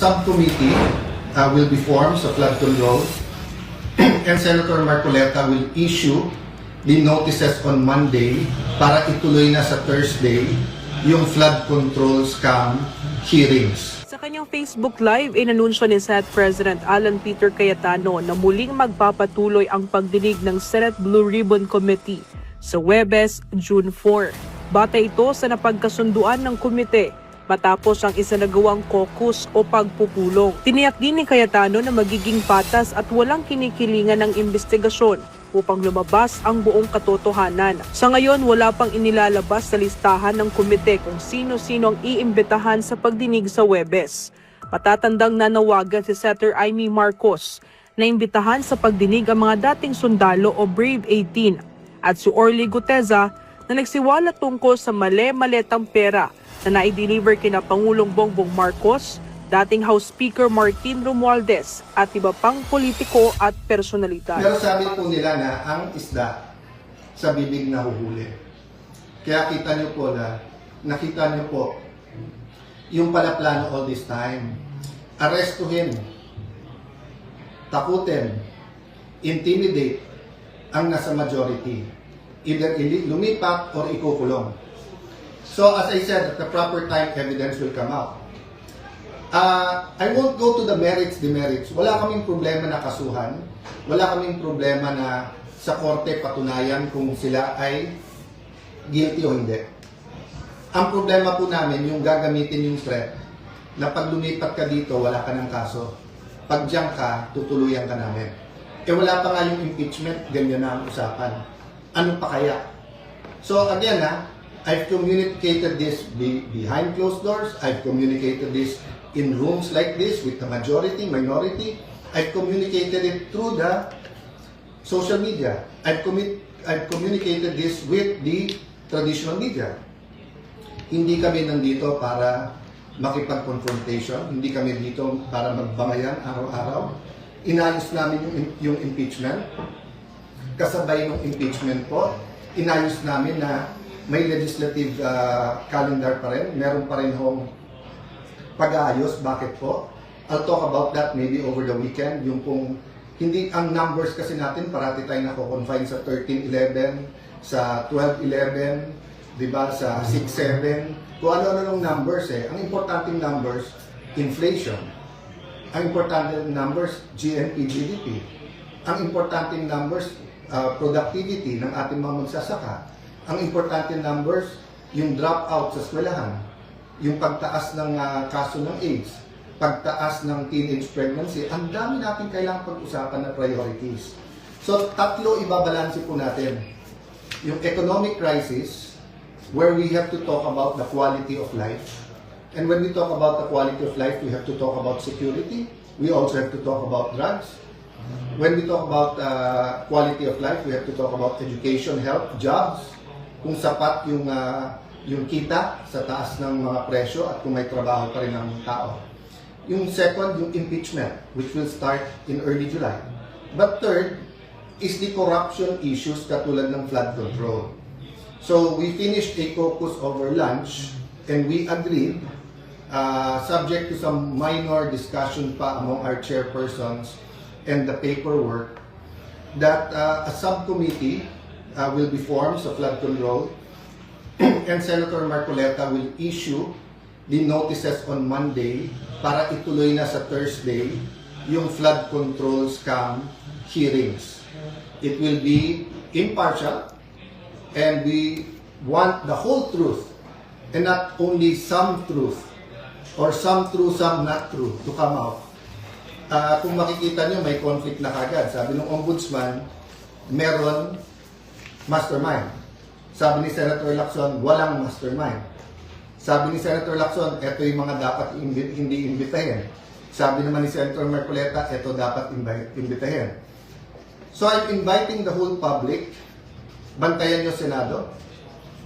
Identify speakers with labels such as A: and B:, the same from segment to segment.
A: subcommittee will be formed sa flood control and Senator Marcoleta will issue the notices on Monday para ituloy na sa Thursday yung flood control scam hearings.
B: Sa kanyang Facebook Live, inanunsyo ni Senate President Alan Peter Cayetano na muling magpapatuloy ang pagdinig ng Senate Blue Ribbon Committee sa Huwebes, June 4. Batay ito sa napagkasunduan ng komite matapos ang isinagawang caucus o pagpupulong. Tiniyak din ni Cayetano na magiging patas at walang kinikilingan ng investigasyon upang lumabas ang buong katotohanan. Sa ngayon, wala pang inilalabas sa listahan ng komite kung sino-sino ang iimbitahan sa pagdinig sa Huwebes. Matatandang nanawagan si Senator Amy Marcos na imbitahan sa pagdinig ang mga dating sundalo o Brave 18 at si Orly Guteza na nagsiwala tungkol sa mali-maletang pera na naideliver kina Pangulong Bongbong Marcos, dating House Speaker Martin Romualdez at iba pang politiko at personalidad.
A: Pero sabi po nila na ang isda sa bibig nahuhuli. Kaya kita niyo po na, nakita niyo po yung pala plano all this time. Arestuhin, takutin, intimidate ang nasa majority. Either lumipat or ikukulong. So as I said, at the proper time, evidence will come out. I won't go to the merits, demerits. Wala kaming problema na kasuhan. Wala kaming problema na sa korte patunayan kung sila ay guilty o hindi. Ang problema po namin, yung gagamitin yung threat, na pag lumipat ka dito, wala ka ng kaso. Pag diyan ka, tutuluyan ka namin. Wala pa nga yung impeachment, ganyan na ang usapan. Ano pa kaya? So again I've communicated this behind closed doors. I've communicated this in rooms like this with the majority, minority. I've communicated it through the social media. I've communicated this with the traditional media. Hindi kami nandito para makipag-confrontation. Hindi kami dito para magbangayan araw-araw. Inayos namin yung impeachment. Kasabay ng impeachment po, inayos namin na may legislative calendar pa rin. Meron pa rin hong pag-aayos. Bakit po? I'll talk about that maybe over the weekend. Yung pong, hindi ang numbers kasi natin, parati tayo nako-confine sa 13-11, sa 12-11, di ba, sa 6-7. Kung ano-ano ng numbers Ang importanteng numbers, inflation. Ang importanteng numbers, GNP, GDP. Ang importanteng numbers, productivity ng ating mga magsasaka. Ang importante numbers, yung dropout sa eskwelahan, yung pagtaas ng kaso ng AIDS, pagtaas ng teenage pregnancy, ang dami natin kailangang pag-usapan na priorities. So, tatlo ibabalanse po natin. Yung economic crisis, where we have to talk about the quality of life. And when we talk about the quality of life, we have to talk about security. We also have to talk about drugs. When we talk about quality of life, we have to talk about education, health, jobs, kung sapat yung kita sa taas ng mga presyo at kung may trabaho pa rin ang tao. Yung second, yung impeachment, which will start in early July. But third is the corruption issues katulad ng flood control. So we finished a caucus over lunch and we agreed, subject to some minor discussion pa among our chairpersons and the paperwork, that a subcommittee will be formed sa flood control and Senator Marcoleta will issue the notices on Monday para ituloy na sa Thursday yung flood control scam hearings. It will be impartial and we want the whole truth and not only some truth or some true, some not true to come out. Kung makikita nyo, may conflict na kagad. Sabi ng ombudsman, meron mastermind. Sabi ni Senator Lacson, walang mastermind. Sabi ni Senator Lacson, ito yung mga dapat hindi imbitahin. Sabi naman ni Senator Marcoleta, ito dapat imbitahin. So I'm inviting the whole public, bantayan nyo Senado,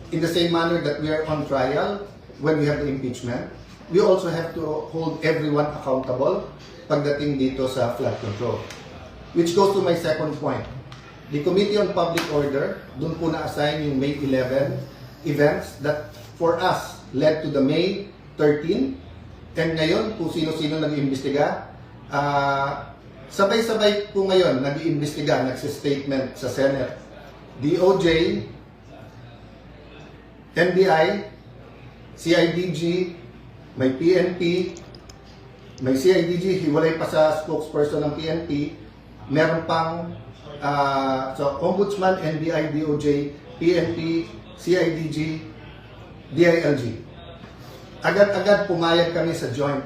A: in the same manner that we are on trial when we have the impeachment. We also have to hold everyone accountable pagdating dito sa flood control. Which goes to my second point. The Committee on Public Order, dun po na-assign yung May 11 events that for us led to the May 13 And ngayon, kung sino-sino nag-iimbestiga, sabay-sabay po ngayon nag-iimbestiga, nagsistatement sa Senate. DOJ, NBI, CIDG, may PNP, may CIDG, hiwalay pa sa spokesperson ng PNP, meron pang so Ombudsman, NBI, DOJ, PNP, CIDG, DILG. Agad-agad pumayag kami sa joint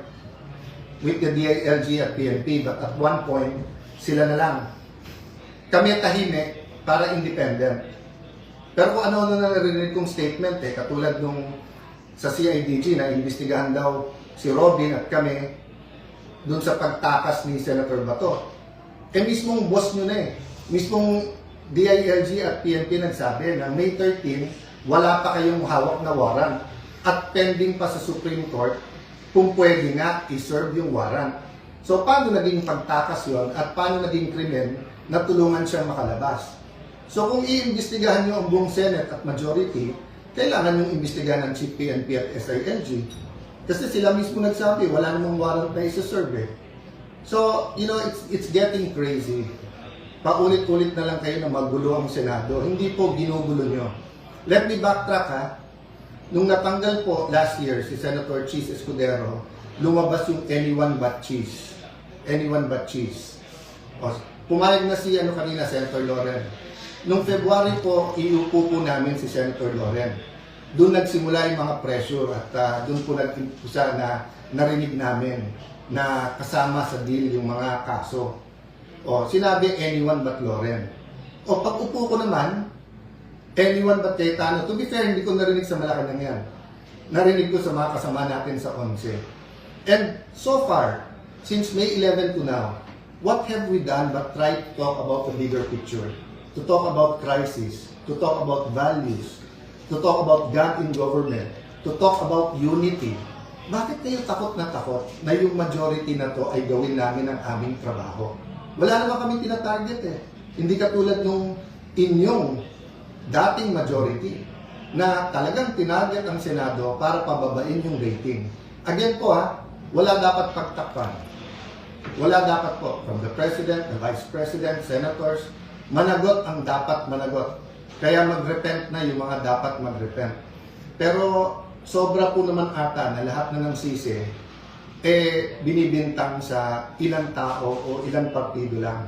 A: with the DILG at PNP, but at one point, sila na lang. Kami tahimik para independent. Pero kung ano na narinig kong statement, katulad nung sa CIDG na imbestigahan daw si Robin at kami dun sa pagtakas ni Senator Bato. Mismong boss nyo na mismong DILG at PNP nagsabi na May 13, wala pa kayong hawak na warrant at pending pa sa Supreme Court kung pwede nga i-serve yung warrant. So paano naging pagtakas yon at paano naging krimen na tulungan siyang makalabas? So kung iimbestigahan nyo ang buong Senate at majority, kailangan yung imbestigahan ng Chief PNP at SILG. Kasi sila mismo nagsabi, wala namang warrant na isa-serve. So, you know, it's getting crazy. Paulit-ulit na lang kayo na magulo ang Senado. Hindi po ginugulo nyo. Let me backtrack ha. Nung natanggal po last year si Senator Cheese Escudero, lumabas yung anyone but cheese. Anyone but cheese. O, pumayag na si kanina, Senator Loren. Nung February po, iupo po namin si Senator Loren. Doon nagsimula yung mga pressure at doon po nag-impulsa na narinig namin na kasama sa deal yung mga kaso. O, sinabi anyone but Loren. O, pag upo ko naman, anyone but Cayetano. To be fair, hindi ko narinig sa Malacanang yan. Narinig ko sa mga kasama natin sa 11. And so far, since May 11 to now, what have we done but try to talk about the bigger picture? To talk about crisis, to talk about values, to talk about God in government, to talk about unity. Bakit kayo takot na yung majority na to ay gawin namin ang aming trabaho? Wala naman kami tinatarget Hindi katulad nung inyong dating majority na talagang tinarget ang Senado para pababain yung rating. Again po wala dapat pagtakpan. Wala dapat po from the President, the Vice President, Senators, managot ang dapat managot. Kaya mag-repent na yung mga dapat mag-repent. Pero sobra po naman ata na lahat na ng sisi binibintang sa ilang tao o ilang partido lang.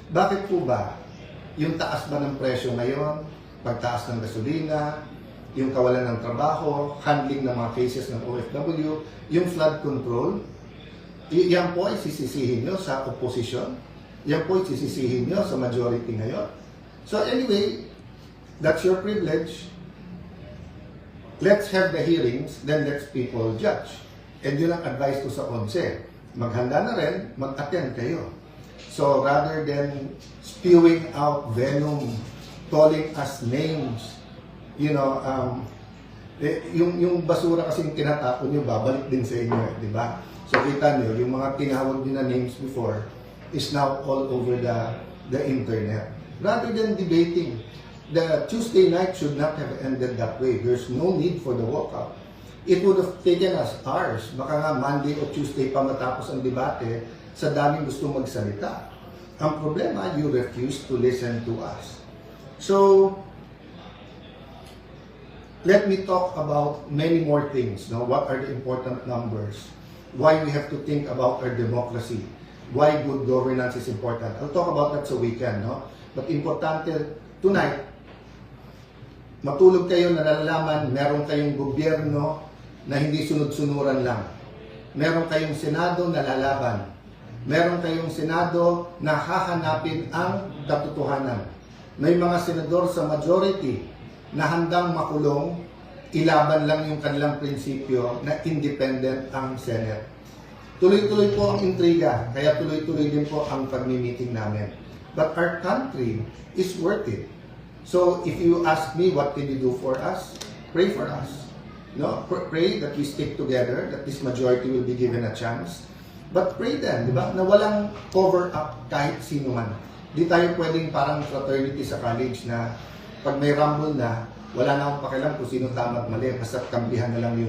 A: Bakit po ba? Yung taas ba ng presyo ngayon, pagtaas ng gasolina, yung kawalan ng trabaho, handling ng mga cases ng OFW, yung flood control, yan po ay sisisihin nyo sa opposition, yan po ay sisisihin nyo sa majority ngayon. So anyway, that's your privilege. Let's have the hearings, then let's people judge. And yun ang advice ko sa 11. Maghanda na rin, mag-attend kayo. So rather than spewing out venom, calling us names, yung basura kasing tinatapon nyo, babalik din sa inyo, di ba? So kita nyo, yung mga tinawag nyo na names before is now all over the internet. Rather than debating, the Tuesday night should not have ended that way. There's no need for the walkout. It would have taken us hours. Baka nga Monday o Tuesday pa matapos ang debate sa daming gusto magsalita. Ang problema, you refuse to listen to us. So, let me talk about many more things. What are the important numbers? Why we have to think about our democracy? Why good governance is important? I'll talk about that sa weekend. But importante, tonight, matulog kayo na nalalaman, meron kayong gobyerno na hindi sunod-sunuran lang. Meron kayong Senado na lalaban. Meron kayong Senado na hahanapin ang katotohanan. May mga senador sa majority na handang makulong, ilaban lang yung kanilang prinsipyo na independent ang Senate. Tuloy-tuloy po ang intriga, kaya tuloy-tuloy din po ang pagmi-meeting namin. But our country is worth it. So if you ask me what can you do for us, pray for us. Pray that we stick together, that this majority will be given a chance. But pray then, di ba, na walang cover up kahit sino man. Di tayo pwedeng parang fraternity sa college na pag may rumble na, wala na akong pakialam kung sino tama at mali, basta kambihan na lang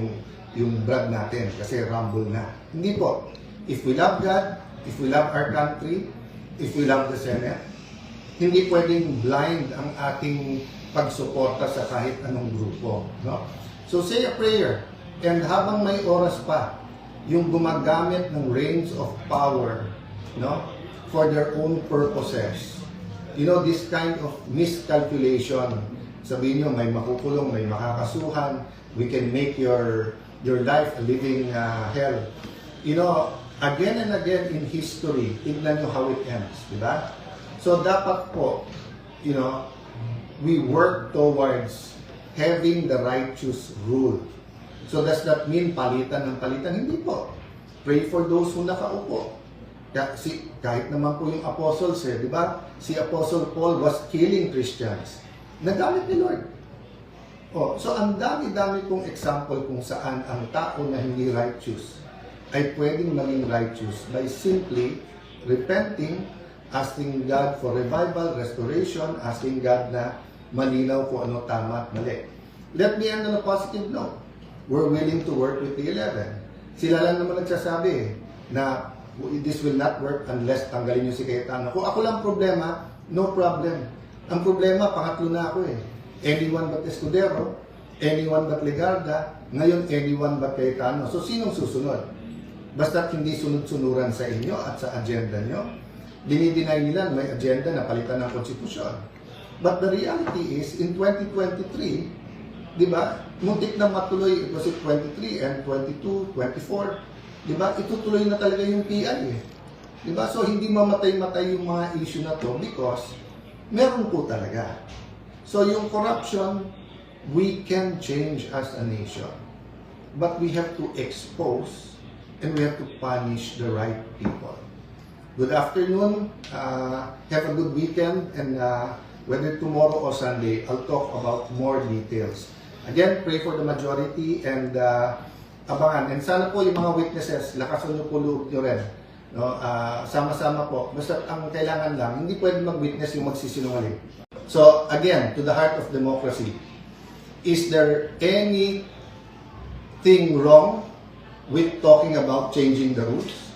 A: yung blood natin kasi rumble na. Hindi po. If we love God, if we love our country, if we love the Senate, hindi pwedeng blind ang ating pagsuporta sa kahit anong grupo. No? So say a prayer. And habang may oras pa, yung gumagamit ng reins of power, no, for their own purposes. You know, this kind of miscalculation. Sabihin nyo, may makukulong, may makakasuhan, we can make your life a living hell. You know, again and again in history, tignan nyo how it ends, di ba? So dapat po, you know, we work towards having the righteous rule. So does that mean palitan ng palitan? Hindi po. Pray for those who nakaupo. Kahit naman po yung apostles, di ba? Si Apostle Paul was killing Christians. Nagamit ni Lord. So ang dami-dami pong example kung saan ang tao na hindi righteous ay pwedeng maging righteous by simply repenting, asking God for revival, restoration, asking God na malinaw kung ano tama at mali. Let me end on a positive note. We're willing to work with the 11. Sila lang naman nagsasabi na this will not work unless tanggalin nyo si Cayetano. Kung ako lang problema, no problem. Ang problema, pangatlo na ako eh. Anyone but Escudero, anyone but Legarda, ngayon anyone but Cayetano. So sinong susunod? Basta't hindi sunod-sunuran sa inyo at sa agenda nyo, dinideny nila may agenda na palitan ng konstitusyon. But the reality is, in 2023, di ba, muntik na matuloy, it was 23 and 22, 24, di ba, itutuloy na talaga yung PI eh. Di ba, so hindi mamatay-matay yung mga issue na to because meron po talaga. So yung corruption, we can change as a nation. But we have to expose and we have to punish the right people. Good afternoon, have a good weekend, and whether tomorrow or Sunday, I'll talk about more details. Again, pray for the majority and abangan. And sana po yung mga witnesses, lakasan nyo po loob nyo rin. No? Sama-sama po. Basta ang kailangan lang, hindi pwede mag-witness yung magsisinungaling. So, again, to the heart of democracy, is there anything wrong with talking about changing the rules?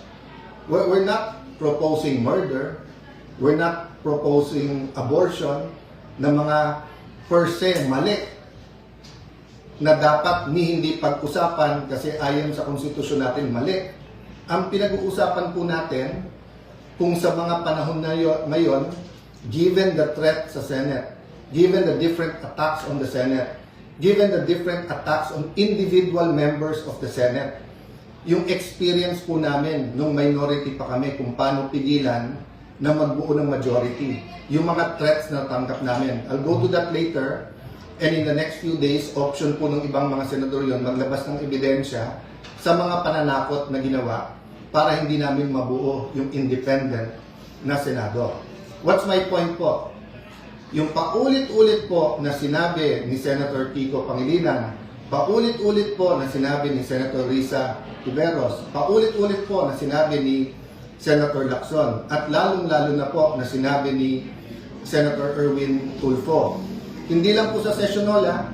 A: We're not proposing murder. We're not proposing abortion na mga per se mali na dapat hindi pag-usapan kasi ayon sa konstitusyon natin mali. Ang pinag-uusapan po natin kung sa mga panahon na ngayon, given the threat sa Senate, given the different attacks on the Senate, given the different attacks on individual members of the Senate, yung experience po namin nung minority pa kami kung paano pigilan na magbuo ng majority, yung mga threats na tanggap namin. I'll go to that later. And in the next few days, option po ng ibang mga senador yon maglabas ng ebidensya sa mga pananakot na ginawa para hindi namin mabuo yung independent na Senado. What's my point po? Yung paulit-ulit po na sinabi ni Senator Kiko Pangilinan, paulit-ulit po na sinabi ni Senator Risa Tiveros, paulit-ulit po na sinabi ni Senator Lacson, at lalong-lalo na po na sinabi ni Senator Erwin Tulfo. Hindi lang po sa sessionola,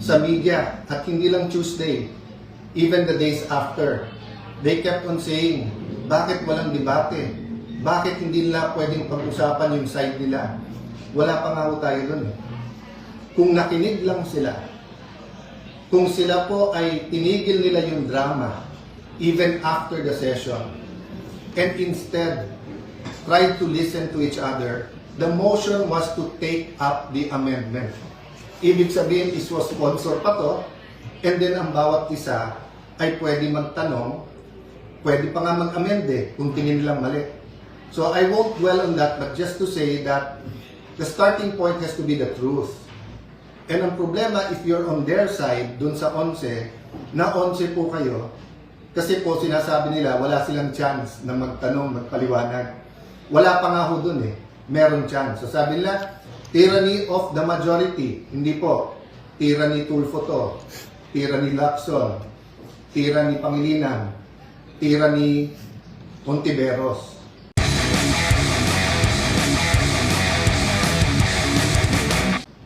A: sa media, at hindi lang Tuesday, even the days after. They kept on saying, bakit walang debate? Bakit hindi nila pwedeng pag-usapan yung side nila? Wala pa nga ho tayo dun eh. Kung nakinig lang sila, kung sila po ay tinigil nila yung drama, even after the session, and instead tried to listen to each other, the motion was to take up the amendment. Ibig sabihin, is was sponsor pa to, and then ang bawat isa ay pwede magtanong, pwede pa nga mag-amend eh, kung tingin nilang mali. So I won't dwell on that, but just to say that the starting point has to be the truth. And ang problema, if you're on their side, dun sa 11, na 11 po kayo, kasi po sinasabi nila, wala silang chance na magtanong, magpaliwanag. Wala pa nga ho dun eh. Meron chance. So sabi nila, tyranny of the majority. Hindi po. Tyranny Tulfo to. Tyranny Lacson. Tyranny Pangilinan. Tyranny Ontiveros.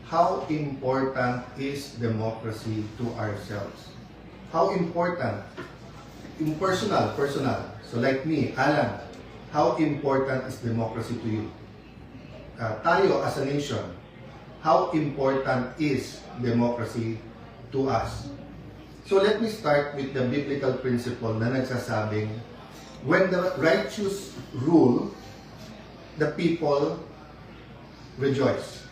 A: How important is democracy to ourselves? how important, in personal, so like me, Alan, how important is democracy to you? Tayo as a nation, how important is democracy to us? So let me start with the biblical principle na nagsasabing, when the righteous rule, the people rejoice.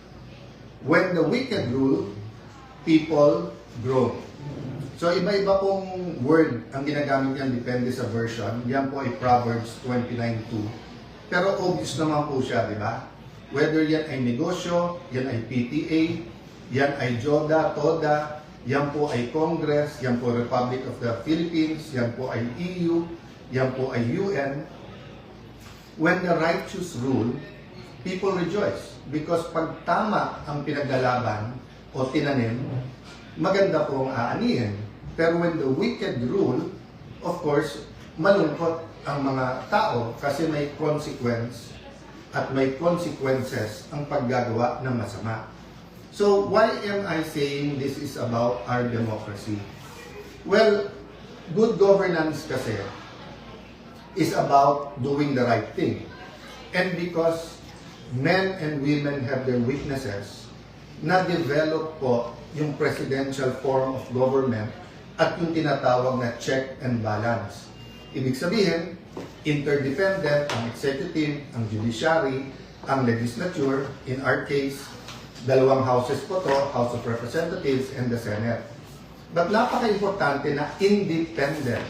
A: When the wicked rule, people groan. So iba-iba pong word ang ginagamit yan, depende sa version. Yan po ay Proverbs 29:2. Pero obvious naman po siya, di ba? Whether yan ay negosyo, yan ay PTA, yan ay JODA, TODA, yan po ay Congress, yan po Republic of the Philippines, yan po ay EU, yan po ay UN. When the righteous rule, people rejoice. Because pag tama ang pinaglalaban o tinanim, maganda pong aanihin. Pero when the wicked rule, of course, malungkot ang mga tao kasi may consequence at may consequences ang paggagawa ng masama. So, why am I saying this is about our democracy? Well, good governance kasi is about doing the right thing. And because men and women have their weaknesses, na-develop po yung presidential form of government at yung tinatawag na check and balance. Ibig sabihin, interdependent ang executive, ang judiciary, ang legislature, in our case, dalawang houses po to, House of Representatives and the Senate. But napaka-importante na independent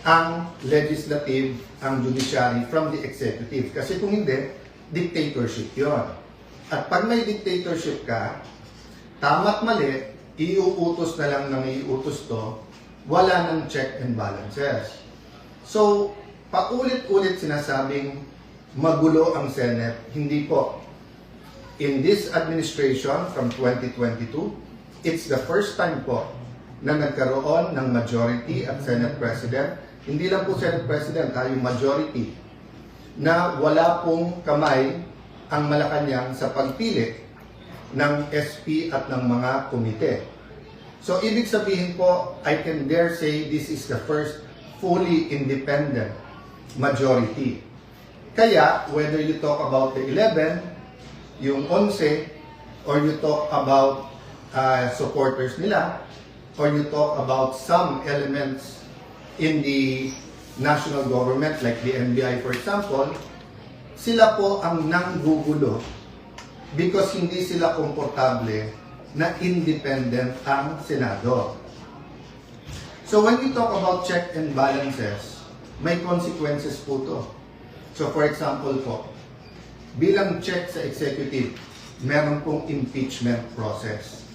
A: ang legislative, ang judiciary from the executive. Kasi kung hindi, dictatorship yon. At pag may dictatorship ka, tama't mali, iuutos na lang ng iuutos to, wala ng check and balances. So, paulit-ulit sinasabing magulo ang Senate, hindi po. In this administration from 2022, it's the first time po na nagkaroon ng majority at Senate President. Hindi lang po Senate President, yung majority na wala pong kamay ang Malacanang sa pagpili ng SP at ng mga komite. So, ibig sabihin po, I can dare say this is the first fully independent majority. Kaya, whether you talk about the 11, yung 11, or you talk about supporters nila, or you talk about some elements in the national government, like the NBI for example, sila po ang nanggugulo because hindi sila komportable na independent ang Senado. So when we talk about check and balances, may consequences po to. So for example po, bilang check sa executive, meron pong impeachment process.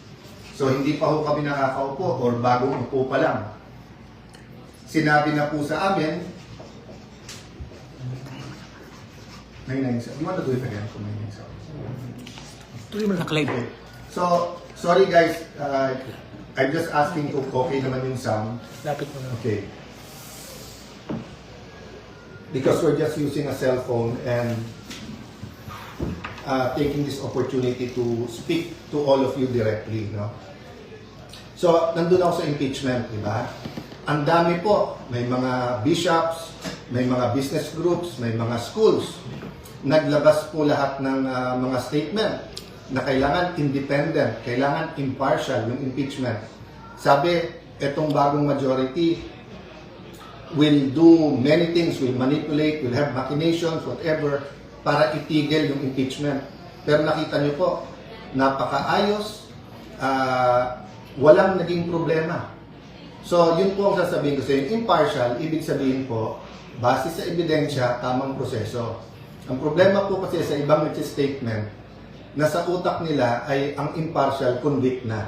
A: So hindi pa ho kami nakakaupo or bagong upo pa lang. Sinabi na po sa amin, 997. You want to do it again? 997.
C: Tuloy mo naka-live.
A: Okay. So, sorry guys, I'm just asking kung okay naman yung sound.
C: Lapit mo na.
A: Okay. Because we're just using a cell phone and taking this opportunity to speak to all of you directly, no? So, nandun ako sa impeachment, di ba? Ang dami po, may mga bishops, may mga business groups, may mga schools. Naglabas po lahat ng mga statement na kailangan independent, kailangan impartial yung impeachment. Sabi, etong bagong majority will do many things, will manipulate, will have machinations, whatever, para itigil yung impeachment. Pero nakita niyo po, napakaayos, walang naging problema. So, yun po ang sasabihin ko sa inyo. Impartial, ibig sabihin po, base sa ebidensya, tamang proseso. Ang problema po kasi sa ibang statement, na sa utak nila ay ang impartial convict na.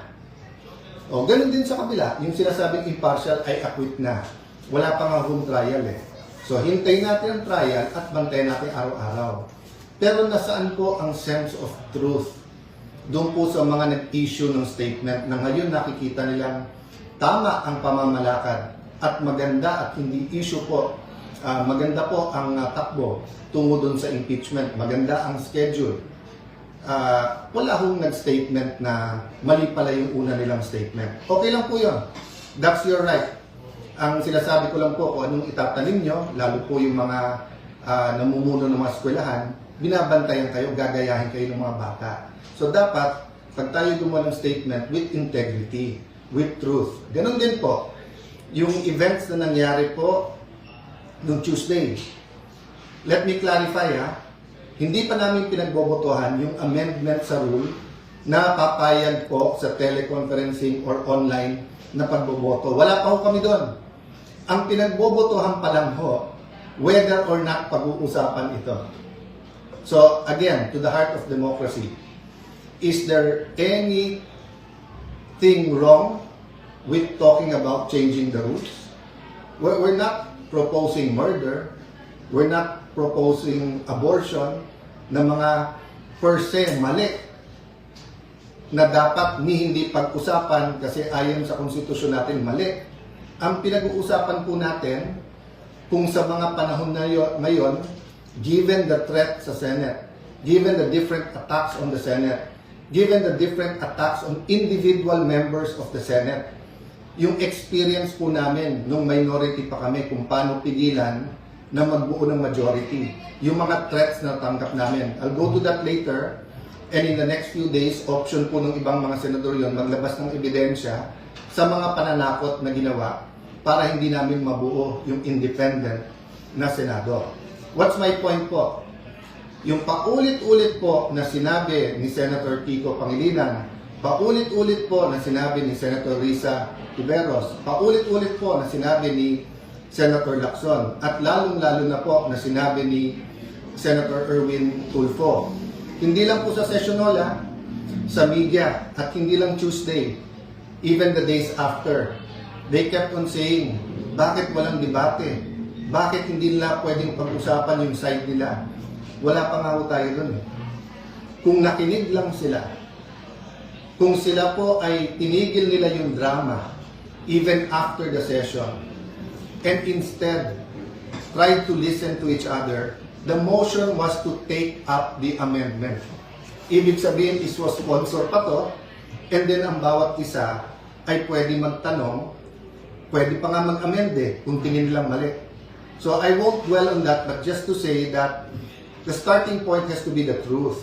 A: O, ganun din sa kabila. Yung sinasabing impartial ay acquit na. Wala pa nga home trial eh. So, hintayin natin ang trial at bantayan natin araw-araw. Pero nasaan po ang sense of truth? Doon po sa mga nag-issue ng statement na ngayon nakikita nilang tama ang pamamalakad at maganda at hindi issue po. Maganda po ang takbo tungo doon sa impeachment. Maganda ang schedule. Wala hong nag-statement na mali pala yung una nilang statement. Okay lang po yun. that's your right. Ang sinasabi ko lang po kung anong itatanim nyo, lalo po yung mga namumuno ng mga eskwelahan, binabantayan kayo, gagayahin kayo ng mga bata. So dapat, pag tayo gumawa ng statement with integrity, with truth. Ganon din po, yung events na nangyari po noong Tuesday. Let me clarify hindi pa namin pinagbobotohan yung amendment sa rule na papayag po sa teleconferencing or online na pagboboto. Wala pa ho kami doon. Ang pinagbobotohan pa lang ho, whether or not pag-uusapan ito. So again, to the heart of democracy, is there anything wrong with talking about changing the rules? We're not proposing murder. We're not proposing abortion na mga per se mali na dapat hindi pag-usapan kasi ayon sa konstitusyon natin mali. Ang pinag-uusapan po natin kung sa mga panahon na ngayon, given the threat sa Senate, given the different attacks on the Senate, given the different attacks on individual members of the Senate, yung experience po namin nung minority pa kami kung paano pigilan na magbuo ng majority. Yung mga threats na tanggap namin. I'll go to that later. And in the next few days, option po ng ibang mga senador yon maglabas ng ebidensya sa mga pananakot na ginawa para hindi namin mabuo yung independent na Senado. What's my point po? Yung paulit-ulit po na sinabi ni Senator Kiko Pangilinan, paulit-ulit po na sinabi ni Senator Risa Tiveros, paulit-ulit po na sinabi ni Senator Lacson, at lalong-lalo na po na sinabi ni Senator Erwin Tulfo. Hindi lang po sa session hall, sa media, at hindi lang Tuesday, even the days after. They kept on saying, bakit walang debate? Bakit hindi nila pwedeng pag-usapan yung side nila? Wala pa nga ho tayo dun. Kung nakinig lang sila, kung sila po ay tinigil nila yung drama, even after the session, and instead tried to listen to each other, the motion was to take up the amendment. Ibig sabihin, is was sponsor pa to, and then ang bawat isa ay pwede magtanong, pwede pa nga mag-amend kung tingin nilang mali. So I won't dwell on that, but just to say that the starting point has to be the truth.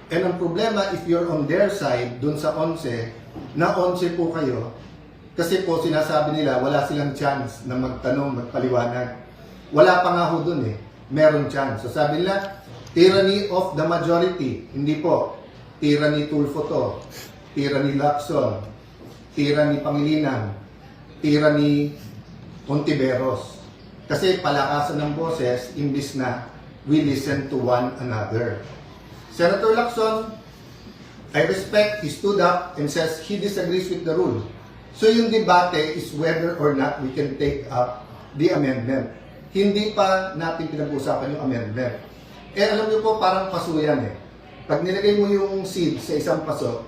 A: And ang problema, if you're on their side, dun sa 11, na 11 po kayo, kasi po sinasabi nila, wala silang chance na magtanong, magpaliwanag. Wala pa nga ho dun meron chance. So sabi nila, tyranny of the majority. Hindi po. Tyranny Tulfo to. Tyranny Lacson. Tyranny Pangilinan. Tyranny Ontiveros. Kasi palakasan ng boses, imbis na we listen to one another. Senator Lacson, I respect, he stood up and says he disagrees with the rule. So yung debate is whether or not we can take up the amendment. Hindi pa natin pinag-usapan yung amendment. Alam niyo po, parang paso yan Pag nilagay mo yung seed sa isang paso,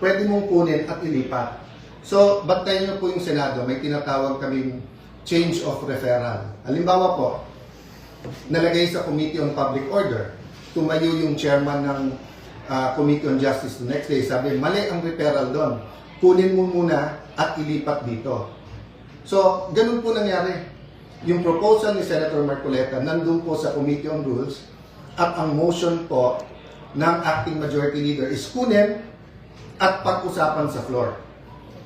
A: pwede mong kunin at ilipat. So, bantayan niyo po yung Senado, may tinatawag kaming change of referral. Halimbawa po, nalagay sa Committee on Public Order, tumayo yung chairman ng Committee on Justice the next day, sabi, mali ang referral doon. Kunin mo muna at ilipat dito. So, ganun po nangyari. Yung proposal ni Senator Marcoleta nandun po sa Committee on Rules at ang motion po ng acting majority leader is kunin at pag-usapan sa floor.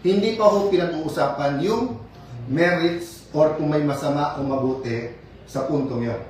A: Hindi pa ho pinag-uusapan yung merits or kung may masama o mabuti sa puntong yun.